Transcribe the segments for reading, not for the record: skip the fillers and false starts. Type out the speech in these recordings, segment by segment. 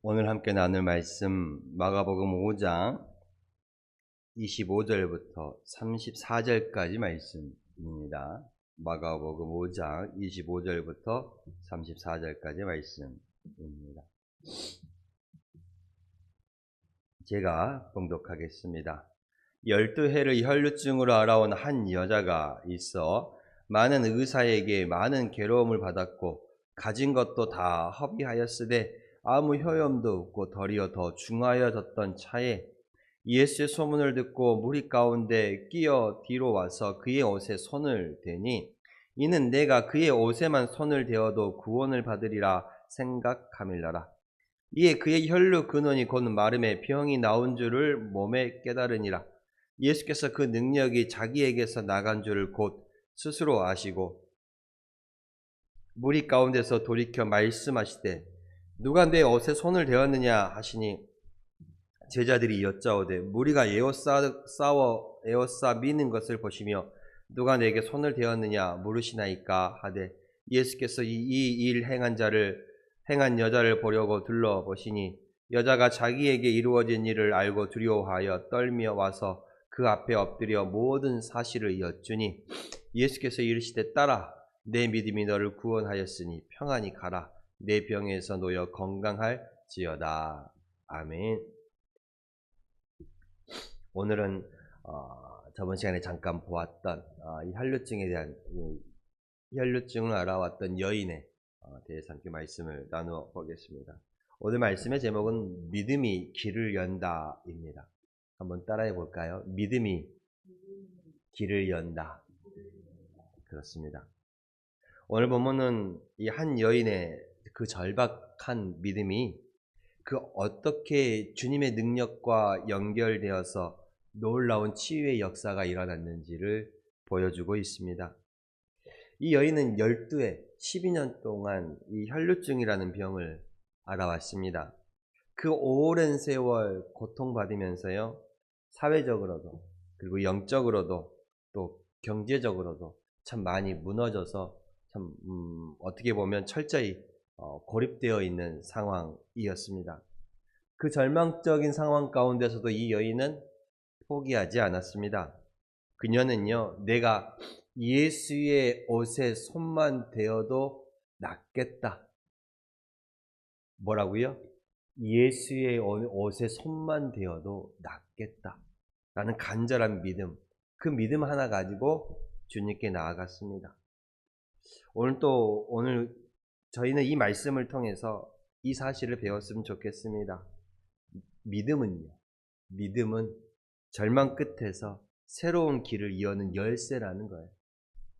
오늘 함께 나눌 말씀 마가복음 5장 25절부터 34절까지 말씀입니다. 마가복음 5장 25절부터 34절까지 말씀입니다. 제가 봉독하겠습니다. 12해를 혈루증으로 알아온 한 여자가 있어 많은 의사에게 많은 괴로움을 받았고 가진 것도 다 허비하였으되 아무 효험도 없고 도리어 더 중하여졌던 차에 예수의 소문을 듣고 무리 가운데 끼어 뒤로 와서 그의 옷에 손을 대니 이는 내가 그의 옷에만 손을 대어도 구원을 받으리라 생각함일러라. 이에 그의 혈루 근원이 곧 마름에 병이 나온 줄을 몸에 깨달으니라. 예수께서 그 능력이 자기에게서 나간 줄을 곧 스스로 아시고 무리 가운데서 돌이켜 말씀하시되 누가 내 옷에 손을 대었느냐 하시니 제자들이 여짜오되 무리가 에워싸 미는 것을 보시며 누가 내게 손을 대었느냐 물으시나이까 하되 예수께서 이 일 행한 여자를 보려고 둘러보시니 여자가 자기에게 이루어진 일을 알고 두려워하여 떨며 와서 그 앞에 엎드려 모든 사실을 여쭈니 예수께서 이르시되 딸아 내 믿음이 너를 구원하였으니 평안히 가라. 내 병에서 놓여 건강할지어다. 아멘. 오늘은 저번 시간에 잠깐 보았던 이 혈루증에 대한 혈루증을 알아왔던 여인에 대해서 함께 말씀을 나누어 보겠습니다. 오늘 말씀의 제목은 믿음이 길을 연다입니다. 한번 따라해 볼까요? 믿음이 길을 연다. 그렇습니다. 오늘 본문은 이 한 여인의 그 절박한 믿음이 그 어떻게 주님의 능력과 연결되어서 놀라운 치유의 역사가 일어났는지를 보여주고 있습니다. 이 여인은 12해, 12년 동안 이 혈루증이라는 병을 알아왔습니다. 그 오랜 세월 고통받으면서요, 사회적으로도 그리고 영적으로도 또 경제적으로도 참 많이 무너져서 참 어떻게 보면 철저히 고립되어 있는 상황이었습니다. 그 절망적인 상황 가운데서도 이 여인은 포기하지 않았습니다. 그녀는요, 내가 예수의 옷에 손만 대어도 낫겠다. 뭐라고요? 예수의 옷에 손만 대어도 낫겠다. 라는 간절한 믿음, 그 믿음 하나 가지고 주님께 나아갔습니다. 오늘 저희는 이 말씀을 통해서 이 사실을 배웠으면 좋겠습니다. 믿음은 절망 끝에서 새로운 길을 여는 열쇠라는 거예요.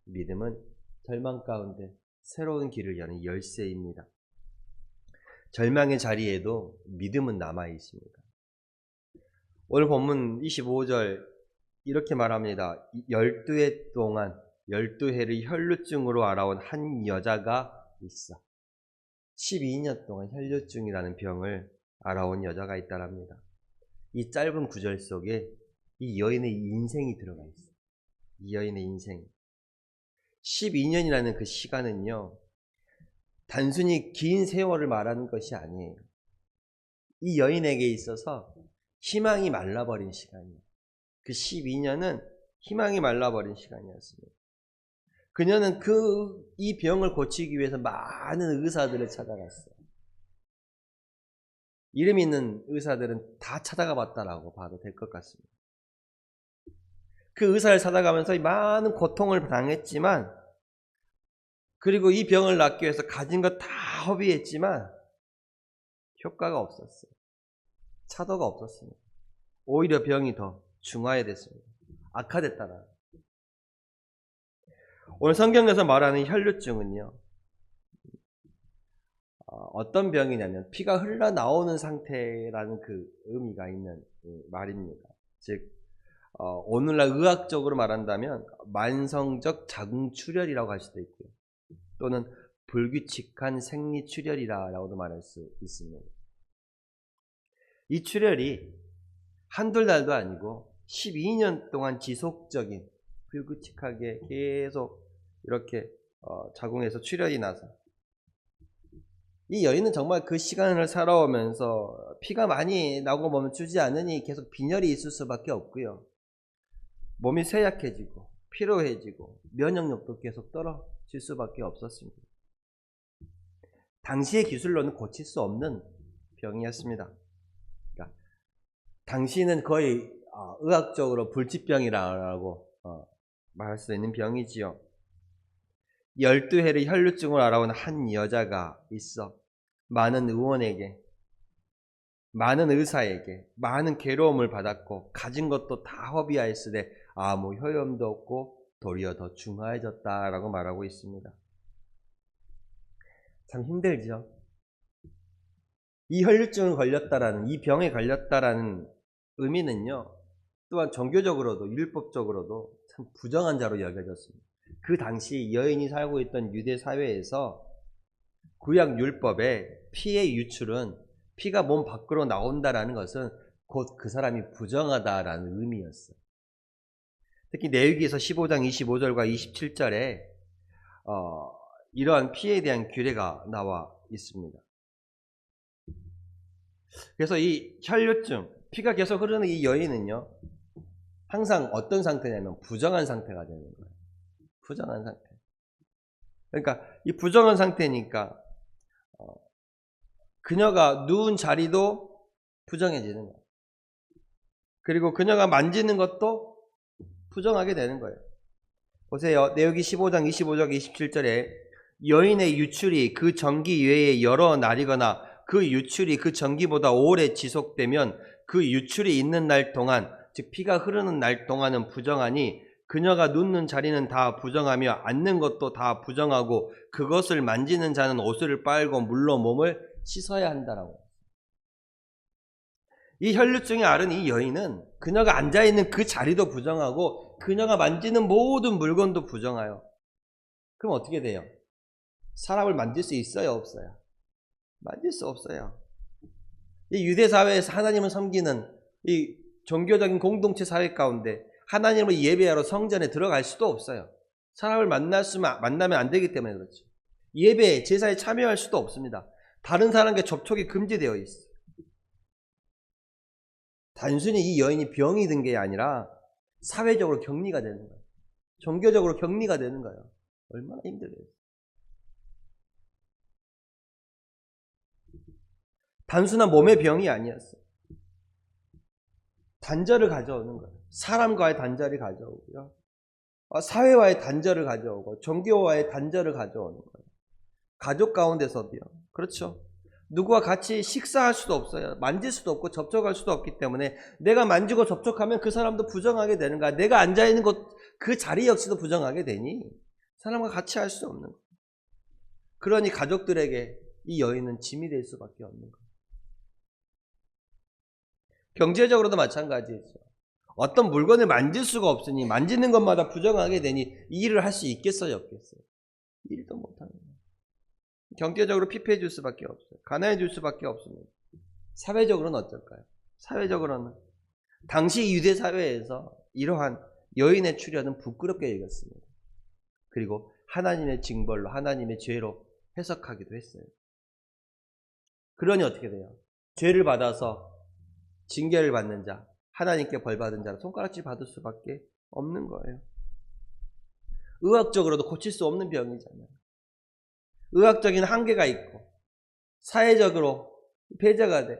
믿음은 절망 가운데 새로운 길을 여는 열쇠입니다. 절망의 자리에도 믿음은 남아 있습니다. 오늘 본문 25절 이렇게 말합니다. 12해 동안 12해를 혈루증으로 알아온 한 여자가 있어. 12년 동안 혈루증이라는 병을 알아온 여자가 있다랍니다. 이 짧은 구절 속에 이 여인의 인생이 들어가 있어. 이 여인의 인생. 12년이라는 그 시간은요, 단순히 긴 세월을 말하는 것이 아니에요. 이 여인에게 있어서 희망이 말라버린 시간이에요. 그 12년은 희망이 말라버린 시간이었습니다. 그녀는 이 병을 고치기 위해서 많은 의사들을 찾아갔어요. 이름 있는 의사들은 다 찾아가 봤다라고 봐도 될 것 같습니다. 그 의사를 찾아가면서 많은 고통을 당했지만, 그리고 이 병을 낫기 위해서 가진 것 다 허비했지만 효과가 없었어요. 차도가 없었습니다. 오히려 병이 더 중화됐습니다. 악화됐다라. 오늘 성경에서 말하는 혈루증은요, 어떤 병이냐면 피가 흘러나오는 상태라는 그 의미가 있는 말입니다. 즉 오늘날 의학적으로 말한다면 만성적 자궁출혈이라고 할 수도 있고요. 또는 불규칙한 생리출혈이라고도 말할 수 있습니다. 이 출혈이 한두 달도 아니고 12년 동안 지속적인 불규칙하게 계속 이렇게 자궁에서 출혈이 나서 이 여인은 정말 그 시간을 살아오면서 피가 많이 나고 멈추지 않으니 계속 빈혈이 있을 수밖에 없고요. 몸이 쇠약해지고 피로해지고 면역력도 계속 떨어질 수밖에 없었습니다. 당시의 기술로는 고칠 수 없는 병이었습니다. 그러니까 당시는 거의 의학적으로 불치병이라고 말할 수 있는 병이지요. 12회의 혈루증을 알아온 한 여자가 있어 많은 의원에게, 많은 의사에게 많은 괴로움을 받았고 가진 것도 다 허비하였으되 아무 효험도 없고 도리어 더 중하해졌다라고 말하고 있습니다. 참 힘들죠. 이 혈루증을 걸렸다라는, 이 병에 걸렸다라는 의미는요, 또한 종교적으로도 율법적으로도 참 부정한 자로 여겨졌습니다. 그 당시 여인이 살고 있던 유대 사회에서 구약 율법에 피의 유출은, 피가 몸 밖으로 나온다라는 것은 곧 그 사람이 부정하다라는 의미였어요. 특히 레위기에서 15장 25절과 27절에 이러한 피에 대한 규례가 나와 있습니다. 그래서 이 혈루증, 피가 계속 흐르는 이 여인은요, 항상 어떤 상태냐면 부정한 상태가 되는 거예요. 부정한 상태. 그러니까 이 부정한 상태니까 그녀가 누운 자리도 부정해지는 거예요. 그리고 그녀가 만지는 것도 부정하게 되는 거예요. 보세요. 레위기 15장 25절 27절에 여인의 유출이 그 정기 외에 여러 날이거나 그 유출이 그 정기보다 오래 지속되면 그 유출이 있는 날 동안, 즉 피가 흐르는 날 동안은 부정하니 그녀가 눕는 자리는 다 부정하며 앉는 것도 다 부정하고 그것을 만지는 자는 옷을 빨고 물로 몸을 씻어야 한다라고. 이 혈루증에 앓은 이 여인은 그녀가 앉아있는 그 자리도 부정하고 그녀가 만지는 모든 물건도 부정해요. 그럼 어떻게 돼요? 사람을 만질 수 있어요, 없어요? 만질 수 없어요. 이 유대 사회에서 하나님을 섬기는 이 종교적인 공동체 사회 가운데 하나님을 예배하러 성전에 들어갈 수도 없어요. 사람을 만나면 안 되기 때문에 그렇죠. 예배, 제사에 참여할 수도 없습니다. 다른 사람과 접촉이 금지되어 있어요. 단순히 이 여인이 병이 든 게 아니라 사회적으로 격리가 되는 거예요. 종교적으로 격리가 되는 거예요. 얼마나 힘들어요. 단순한 몸의 병이 아니었어요. 단절을 가져오는 거예요. 사람과의 단절이 가져오고요. 사회와의 단절을 가져오고 종교와의 단절을 가져오는 거예요. 가족 가운데서도요. 그렇죠. 누구와 같이 식사할 수도 없어요. 만질 수도 없고 접촉할 수도 없기 때문에 내가 만지고 접촉하면 그 사람도 부정하게 되는 거야. 내가 앉아있는 곳 그 자리 역시도 부정하게 되니 사람과 같이 할 수 없는 거예요. 그러니 가족들에게 이 여인은 짐이 될 수밖에 없는 거예요. 경제적으로도 마찬가지죠. 어떤 물건을 만질 수가 없으니 만지는 것마다 부정하게 되니 이 일을 할 수 있겠어요, 없겠어요? 일도 못하는 거예요. 경제적으로 피폐해질 수밖에 없어요. 가난해질 수밖에 없습니다. 사회적으로는 어떨까요? 사회적으로는 당시 유대 사회에서 이러한 여인의 출현은 부끄럽게 여겼습니다. 그리고 하나님의 징벌로, 하나님의 죄로 해석하기도 했어요. 그러니 어떻게 돼요? 죄를 받아서 징계를 받는 자, 하나님께 벌 받은 자는 손가락질 받을 수밖에 없는 거예요. 의학적으로도 고칠 수 없는 병이잖아요. 의학적인 한계가 있고 사회적으로 배제가 돼.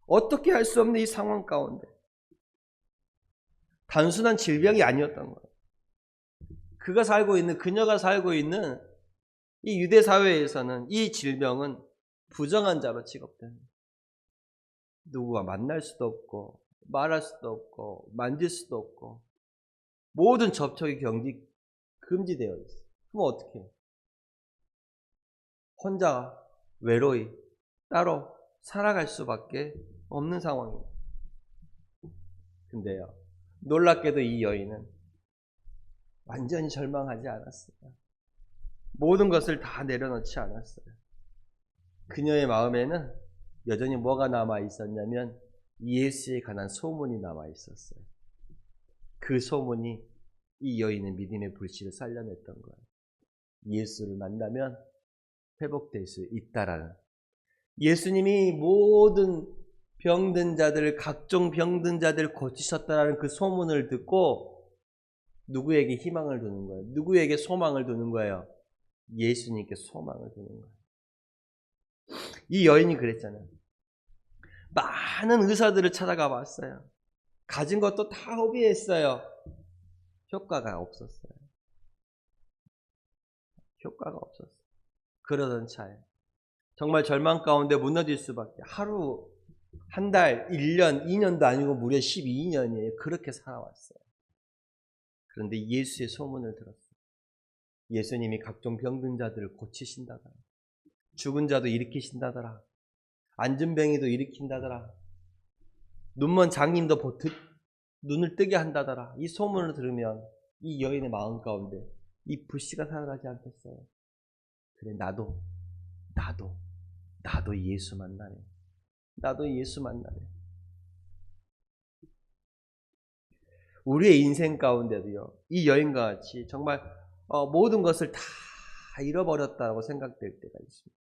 어떻게 할 수 없는 이 상황 가운데 단순한 질병이 아니었던 거예요. 그녀가 살고 있는 이 유대 사회에서는 이 질병은 부정한 자로 취급됩니다. 누구와 만날 수도 없고 말할 수도 없고 만질 수도 없고 모든 접촉이 금지되어 있어요. 그럼 어떻게 해요? 혼자 외로이 따로 살아갈 수밖에 없는 상황입니다. 근데요, 놀랍게도 이 여인은 완전히 절망하지 않았어요. 모든 것을 다 내려놓지 않았어요. 그녀의 마음에는 여전히 뭐가 남아 있었냐면 예수에 관한 소문이 남아 있었어요. 그 소문이 이 여인의 믿음의 불씨를 살려냈던 거예요. 예수를 만나면 회복될 수 있다라는, 예수님이 모든 병든 자들, 각종 병든 자들 고치셨다라는 그 소문을 듣고 누구에게 희망을 두는 거예요? 누구에게 소망을 두는 거예요? 예수님께 소망을 두는 거예요. 이 여인이 그랬잖아요. 많은 의사들을 찾아가 봤어요. 가진 것도 다 허비했어요. 효과가 없었어요. 효과가 없었어요. 그러던 차에 정말 절망 가운데 무너질 수밖에. 하루, 한 달, 1년, 2년도 아니고 무려 12년이에요. 그렇게 살아왔어요. 그런데 예수의 소문을 들었어요. 예수님이 각종 병든 자들을 고치신다더라. 죽은 자도 일으키신다더라. 앉은 병이도 일으킨다더라. 눈먼 장님도 눈을 뜨게 한다더라. 이 소문을 들으면 이 여인의 마음 가운데 이 불씨가 살아나지 않겠어요? 그래, 나도 예수 만나네. 나도 예수 만나네. 우리의 인생 가운데도요, 이 여인과 같이 정말 모든 것을 다 잃어버렸다고 생각될 때가 있습니다.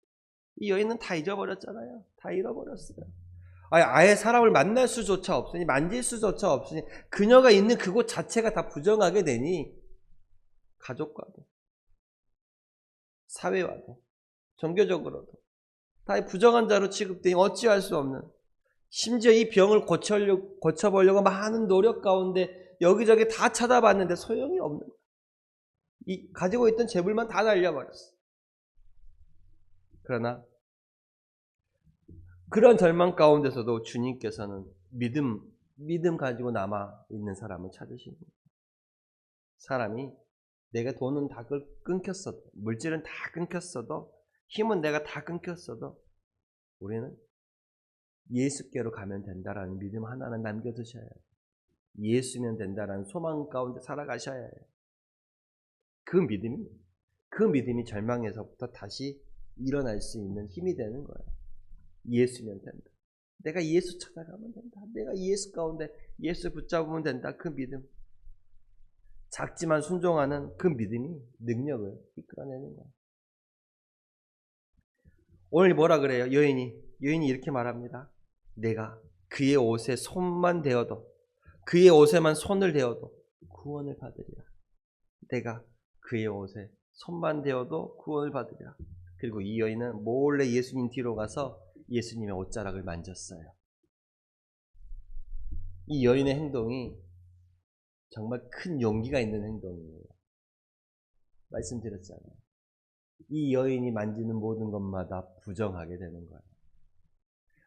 이 여인은 다 잊어버렸잖아요. 다 잃어버렸어요. 아예 사람을 만날 수조차 없으니, 만질 수조차 없으니, 그녀가 있는 그곳 자체가 다 부정하게 되니, 가족과도 사회와도 종교적으로도 다 부정한 자로 취급되니 어찌할 수 없는, 심지어 이 병을 고쳐보려고 많은 노력 가운데 여기저기 다 찾아봤는데 소용이 없는 거예요. 이 가지고 있던 재물만 다 날려버렸어요. 그러나 그런 절망 가운데서도 주님께서는 믿음 가지고 남아 있는 사람을 찾으시는 거예요. 사람이 내가 돈은 다 끊겼어도, 물질은 다 끊겼어도, 힘은 내가 다 끊겼어도 우리는 예수께로 가면 된다라는 믿음 하나는 남겨두셔야 해요. 예수면 된다라는 소망 가운데 살아가셔야 해요. 그 믿음이 절망에서부터 다시 일어날 수 있는 힘이 되는 거예요. 예수면 된다. 내가 예수 찾아가면 된다. 내가 예수 가운데 예수 붙잡으면 된다. 그 믿음. 작지만 순종하는 그 믿음이 능력을 이끌어내는 거예요. 오늘 뭐라 그래요? 여인이 이렇게 말합니다. 내가 그의 옷에 손만 대어도, 그의 옷에만 손을 대어도 구원을 받으리라. 내가 그의 옷에 손만 대어도 구원을 받으리라. 그리고 이 여인은 몰래 예수님 뒤로 가서 예수님의 옷자락을 만졌어요. 이 여인의 행동이 정말 큰 용기가 있는 행동이에요. 말씀드렸잖아요. 이 여인이 만지는 모든 것마다 부정하게 되는 거예요.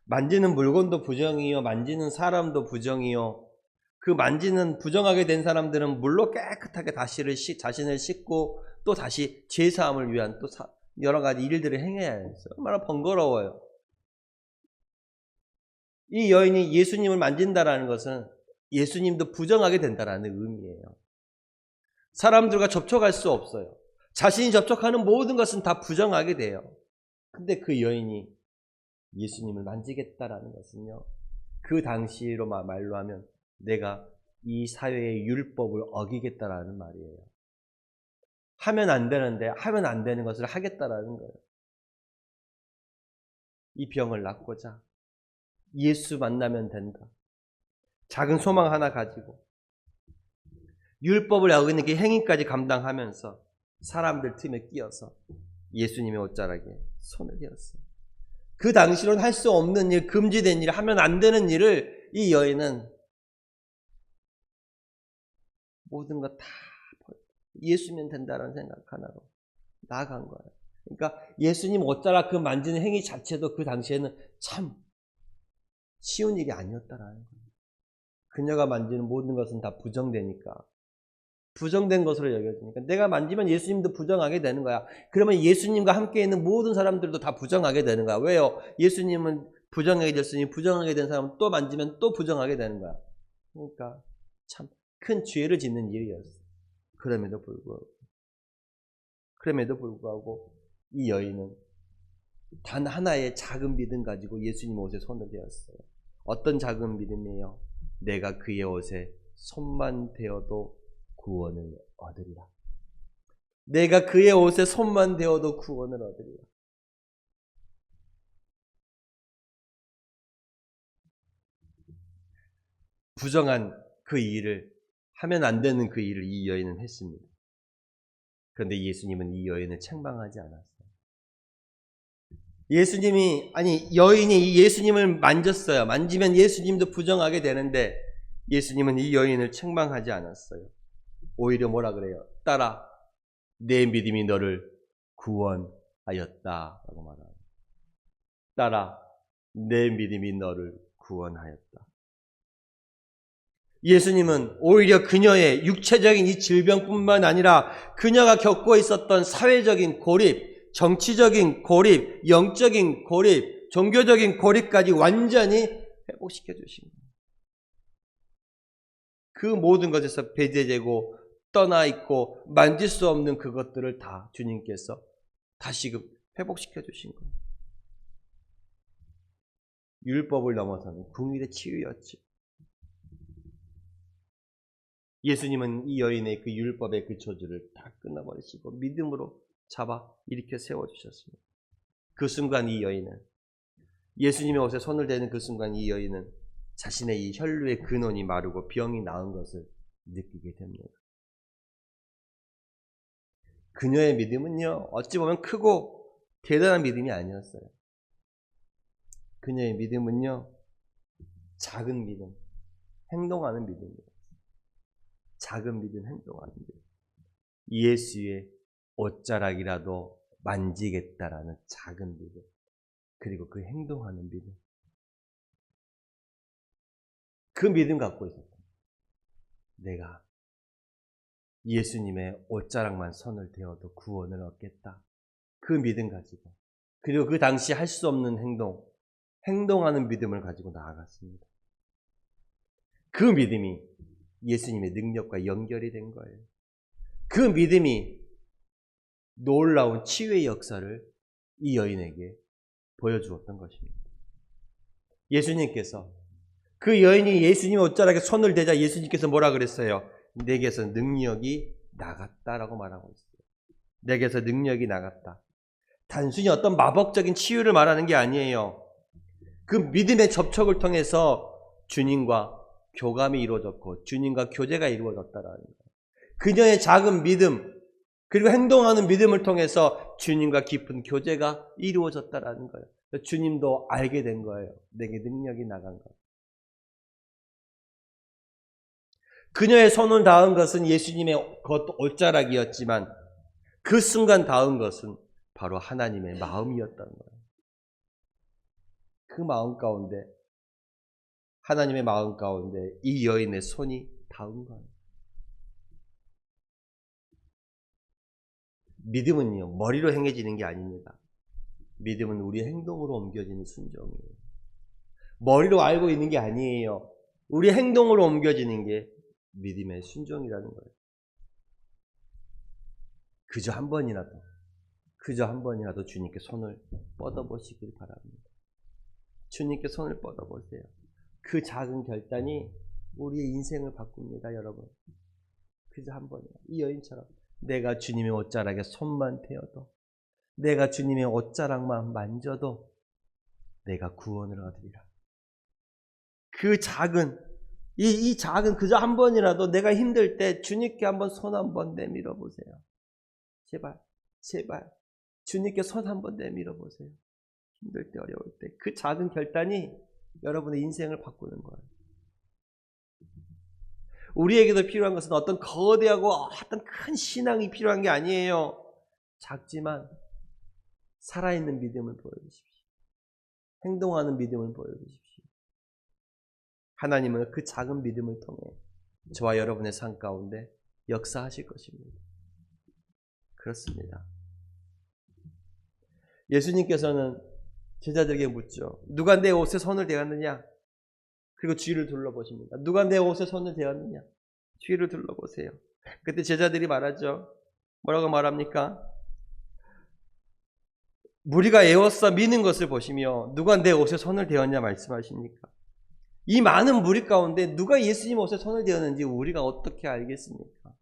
만지는 물건도 부정이요, 만지는 사람도 부정이요. 그 만지는 부정하게 된 사람들은 물로 깨끗하게 자신을 씻고 또 다시 죄사함을 위한 또 여러 가지 일들을 행해야 해요. 얼마나 번거로워요. 이 여인이 예수님을 만진다라는 것은 예수님도 부정하게 된다라는 의미예요. 사람들과 접촉할 수 없어요. 자신이 접촉하는 모든 것은 다 부정하게 돼요. 근데 그 여인이 예수님을 만지겠다라는 것은요, 그 당시로 말로 하면 내가 이 사회의 율법을 어기겠다라는 말이에요. 하면 안 되는데 하면 안 되는 것을 하겠다라는 거예요. 이 병을 낫고자 예수 만나면 된다. 작은 소망 하나 가지고 율법을 어기는 그 행위까지 감당하면서 사람들 틈에 끼어서 예수님의 옷자락에 손을 대었어요. 그 당시로는 할 수 없는 일, 금지된 일, 하면 안 되는 일을 이 여인은 모든 것 다 예수면 된다는 생각 하나로 나아간 거예요. 그러니까 예수님 옷자락 그 만지는 행위 자체도 그 당시에는 참 쉬운 일이 아니었다라는 거예요. 그녀가 만지는 모든 것은 다 부정되니까, 부정된 것으로 여겨지니까 내가 만지면 예수님도 부정하게 되는 거야. 그러면 예수님과 함께 있는 모든 사람들도 다 부정하게 되는 거야. 왜요? 예수님은 부정하게 됐으니 부정하게 된 사람은 또 만지면 또 부정하게 되는 거야. 그러니까 참 큰 죄를 짓는 일이었어요. 그럼에도 불구하고 이 여인은 단 하나의 작은 믿음 가지고 예수님 옷에 손을 대었어요. 어떤 작은 믿음이에요? 내가 그의 옷에 손만 대어도 구원을 얻으리라. 내가 그의 옷에 손만 대어도 구원을 얻으리라. 부정한 그 일을, 하면 안 되는 그 일을 이 여인은 했습니다. 그런데 예수님은 이 여인을 책망하지 않았어요. 여인이 이 예수님을 만졌어요. 만지면 예수님도 부정하게 되는데 예수님은 이 여인을 책망하지 않았어요. 오히려 뭐라 그래요? 딸아, 내 믿음이 너를 구원하였다 라고 말합니다. 딸아, 내 믿음이 너를 구원하였다. 예수님은 오히려 그녀의 육체적인 이 질병뿐만 아니라 그녀가 겪고 있었던 사회적인 고립, 정치적인 고립, 영적인 고립, 종교적인 고립까지 완전히 회복시켜 주신 거예요. 그 모든 것에서 배제되고 떠나 있고 만질 수 없는 그것들을 다 주님께서 다시금 회복시켜 주신 거예요. 율법을 넘어서는 궁일의 치유였지. 예수님은 이 여인의 그 율법의 그 저주를 다 끊어버리시고 믿음으로 잡아 일으켜 세워주셨습니다. 그 순간 이 여인은, 예수님의 옷에 손을 대는 그 순간 이 여인은 자신의 이 혈루의 근원이 마르고 병이 나은 것을 느끼게 됩니다. 그녀의 믿음은요, 어찌 보면 크고 대단한 믿음이 아니었어요. 그녀의 믿음은요, 작은 믿음, 행동하는 믿음이에요. 작은 믿음, 행동하는 믿음. 예수의 옷자락이라도 만지겠다라는 작은 믿음, 그리고 그 행동하는 믿음. 그 믿음 갖고 있었다. 내가 예수님의 옷자락만 손을 대어도 구원을 얻겠다. 그 믿음 가지고, 그리고 그 당시 할 수 없는 행동하는 믿음을 가지고 나아갔습니다. 그 믿음이 예수님의 능력과 연결이 된 거예요. 그 믿음이 놀라운 치유의 역사를 이 여인에게 보여주었던 것입니다. 예수님께서, 그 여인이 예수님 옷자락에 손을 대자 예수님께서 뭐라 그랬어요? 내게서 능력이 나갔다라고 말하고 있어요. 내게서 능력이 나갔다. 단순히 어떤 마법적인 치유를 말하는 게 아니에요. 그 믿음의 접촉을 통해서 주님과 교감이 이루어졌고 주님과 교제가 이루어졌다라는 거예요. 그녀의 작은 믿음, 그리고 행동하는 믿음을 통해서 주님과 깊은 교제가 이루어졌다라는 거예요. 주님도 알게 된 거예요. 내게 능력이 나간 것. 그녀의 손을 닿은 것은 예수님의 옷자락이었지만 그 순간 닿은 것은 바로 하나님의 마음이었다는 거예요. 그 마음 가운데, 하나님의 마음 가운데 이 여인의 손이 닿은 거예요. 믿음은요, 머리로 행해지는 게 아닙니다. 믿음은 우리 행동으로 옮겨지는 순종이에요. 머리로 알고 있는 게 아니에요. 우리 행동으로 옮겨지는 게 믿음의 순종이라는 거예요. 그저 한 번이라도 주님께 손을 뻗어보시길 바랍니다. 주님께 손을 뻗어보세요. 그 작은 결단이 우리의 인생을 바꿉니다, 여러분. 그저 한 번이야. 이 여인처럼 내가 주님의 옷자락에 손만 대어도, 내가 주님의 옷자락만 만져도 내가 구원을 얻으리라. 그 작은, 이 작은 그저 한 번이라도 내가 힘들 때 주님께 한번 손 한번 내밀어 보세요. 제발 주님께 손 한번 내밀어 보세요. 힘들 때, 어려울 때. 그 작은 결단이 여러분의 인생을 바꾸는 거예요. 우리에게도 필요한 것은 어떤 거대하고 어떤 큰 신앙이 필요한 게 아니에요. 작지만 살아있는 믿음을 보여주십시오. 행동하는 믿음을 보여주십시오. 하나님은 그 작은 믿음을 통해 저와 여러분의 삶 가운데 역사하실 것입니다. 그렇습니다. 예수님께서는 제자들에게 묻죠. 누가 내 옷에 손을 대었느냐? 그리고 주위를 둘러보십니다. 누가 내 옷에 손을 대었느냐? 주위를 둘러보세요. 그때 제자들이 말하죠. 뭐라고 말합니까? 무리가 에워싸 미는 것을 보시며 누가 내 옷에 손을 대었냐 말씀하십니까? 이 많은 무리 가운데 누가 예수님 옷에 손을 대었는지 우리가 어떻게 알겠습니까?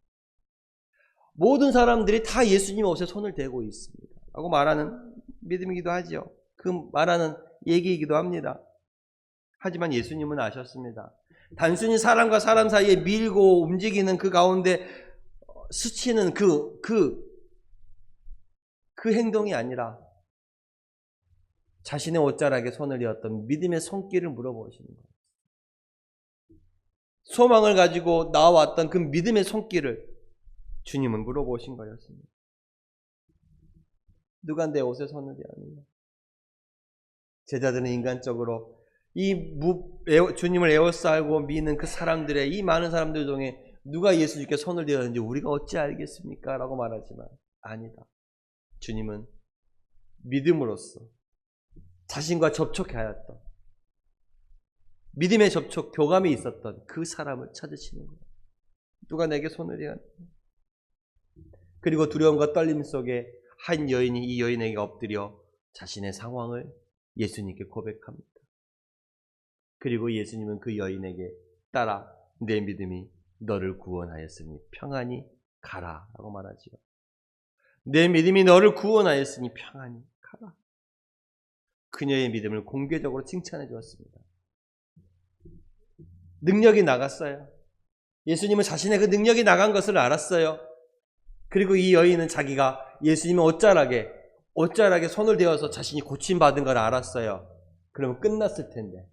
모든 사람들이 다 예수님 옷에 손을 대고 있습니다. 라고 말하는 믿음이기도 하죠. 그 말하는 얘기이기도 합니다. 하지만 예수님은 아셨습니다. 단순히 사람과 사람 사이에 밀고 움직이는 그 가운데 스치는 그 행동이 아니라 자신의 옷자락에 손을 이었던 믿음의 손길을 물어보시는 거예요. 소망을 가지고 나와왔던 그 믿음의 손길을 주님은 물어보신 거였습니다. 누가 내 옷에 손을 대었느냐? 제자들은 인간적으로 주님을 에워싸고 믿는 그 사람들의 이 많은 사람들 중에 누가 예수님께 손을 대었는지 우리가 어찌 알겠습니까? 라고 말하지만 아니다. 주님은 믿음으로써 자신과 접촉하였던 믿음의 접촉, 교감이 있었던 그 사람을 찾으시는 거예요. 누가 내게 손을 대었느냐? 그리고 두려움과 떨림 속에 한 여인이 이 여인에게 엎드려 자신의 상황을 예수님께 고백합니다. 그리고 예수님은 그 여인에게 따라 내 믿음이 너를 구원하였으니 평안히 가라 라고 말하지요. 내 믿음이 너를 구원하였으니 평안히 가라. 그녀의 믿음을 공개적으로 칭찬해 주었습니다. 능력이 나갔어요. 예수님은 자신의 그 능력이 나간 것을 알았어요. 그리고 이 여인은 자기가 예수님의 옷자락에 손을 대어서 자신이 고침받은 걸 알았어요. 그러면 끝났을 텐데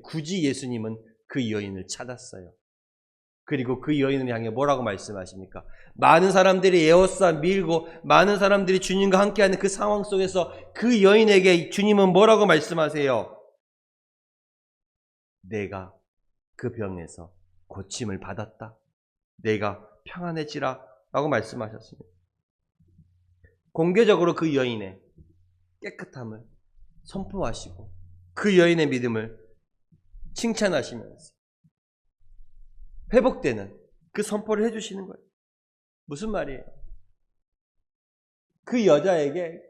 굳이 예수님은 그 여인을 찾았어요. 그리고 그 여인을 향해 뭐라고 말씀하십니까? 많은 사람들이 에워싸 밀고 많은 사람들이 주님과 함께하는 그 상황 속에서 그 여인에게 주님은 뭐라고 말씀하세요? 내가 그 병에서 고침을 받았다. 내가 평안해지라 라고 말씀하셨습니다. 공개적으로 그 여인의 깨끗함을 선포하시고 그 여인의 믿음을 칭찬하시면서 회복되는 그 선포를 해주시는 거예요. 무슨 말이에요? 그 여자에게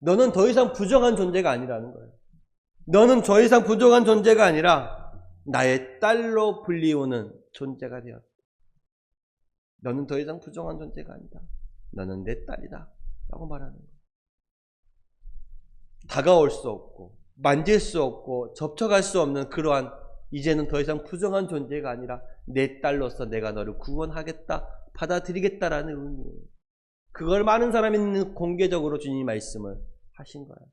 너는 더 이상 부정한 존재가 아니라는 거예요. 너는 더 이상 부정한 존재가 아니라 나의 딸로 불리우는 존재가 되었다. 너는 더 이상 부정한 존재가 아니다. 너는 내 딸이다 라고 말하는 거예요. 다가올 수 없고 만질 수 없고 접촉할 수 없는 그러한 이제는 더 이상 부정한 존재가 아니라 내 딸로서 내가 너를 구원하겠다, 받아들이겠다라는 의미예요. 그걸 많은 사람이 공개적으로 주님이 말씀을 하신 거예요.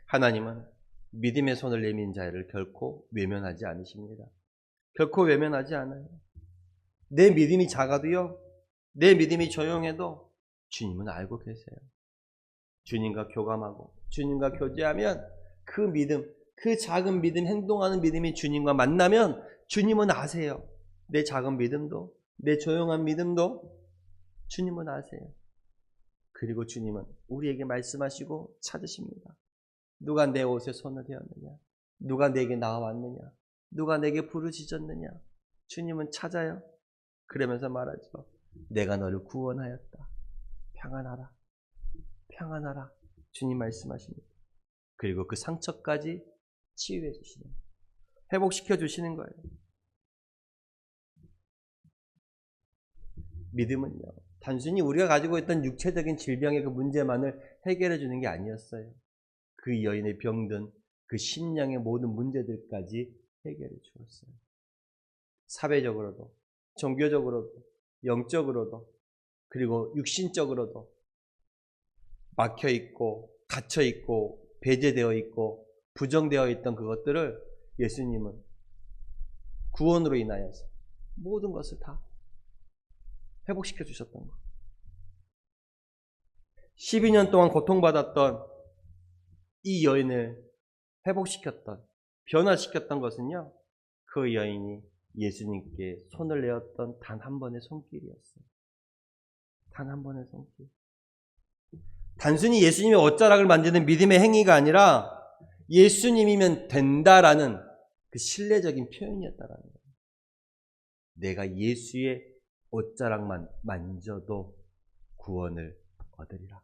하나님은 믿음의 손을 내민 자를 결코 외면하지 않으십니다. 결코 외면하지 않아요. 내 믿음이 작아도요, 내 믿음이 조용해도 주님은 알고 계세요. 주님과 교감하고 주님과 교제하면 그 믿음, 그 작은 믿음, 행동하는 믿음이 주님과 만나면 주님은 아세요. 내 작은 믿음도, 내 조용한 믿음도 주님은 아세요. 그리고 주님은 우리에게 말씀하시고 찾으십니다. 누가 내 옷에 손을 대었느냐? 누가 내게 나와왔느냐? 누가 내게 부르짖었느냐? 주님은 찾아요. 그러면서 말하죠. 내가 너를 구원하였다. 평안하라. 평안하라. 주님 말씀하십니다. 그리고 그 상처까지 치유해 주시는 거예요. 회복시켜 주시는 거예요. 믿음은요, 단순히 우리가 가지고 있던 육체적인 질병의 그 문제만을 해결해 주는 게 아니었어요. 그 여인의 병든 그 심령의 모든 문제들까지 해결해 주었어요. 사회적으로도, 종교적으로도, 영적으로도, 그리고 육신적으로도 막혀 있고, 갇혀 있고, 배제되어 있고, 부정되어 있던 그것들을 예수님은 구원으로 인하여서 모든 것을 다 회복시켜 주셨던 것. 12년 동안 고통받았던 이 여인을 회복시켰던, 변화시켰던 것은요, 그 여인이 예수님께 손을 내었던 단 한 번의 손길이었어요. 단 한 번의 손길. 단순히 예수님의 옷자락을 만지는 믿음의 행위가 아니라 예수님이면 된다라는 그 신뢰적인 표현이었다라는 거예요. 내가 예수의 옷자락만 만져도 구원을 얻으리라.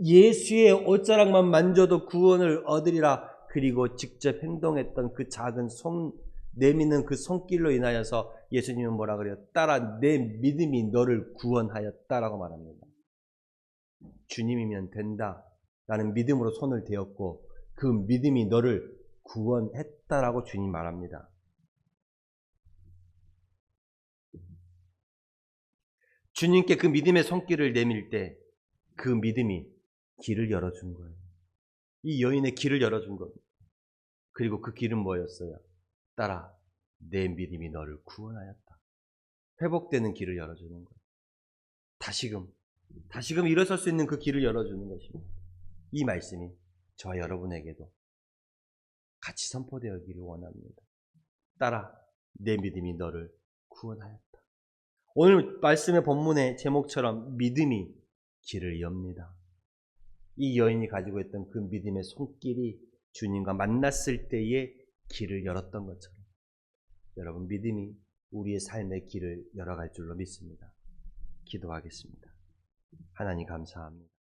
예수의 옷자락만 만져도 구원을 얻으리라. 그리고 직접 행동했던 그 작은 내미는 그 손길로 인하여서 예수님은 뭐라 그래요? 딸아, 내 믿음이 너를 구원하였다라고 말합니다. 주님이면 된다. 나는 믿음으로 손을 대었고 그 믿음이 너를 구원했다라고 주님 말합니다. 주님께 그 믿음의 손길을 내밀 때 그 믿음이 길을 열어준 거예요. 이 여인의 길을 열어준 겁니다. 그리고 그 길은 뭐였어요? 딸아, 내 믿음이 너를 구원하였다. 회복되는 길을 열어주는 거예요. 다시금 일어설 수 있는 그 길을 열어주는 것입니다. 이 말씀이 저와 여러분에게도 같이 선포되기를 원합니다. 딸아, 내 믿음이 너를 구원하였다. 오늘 말씀의 본문의 제목처럼 믿음이 길을 엽니다. 이 여인이 가지고 있던 그 믿음의 손길이 주님과 만났을 때의 길을 열었던 것처럼 여러분 믿음이 우리의 삶의 길을 열어갈 줄로 믿습니다. 기도하겠습니다. 하나님 감사합니다.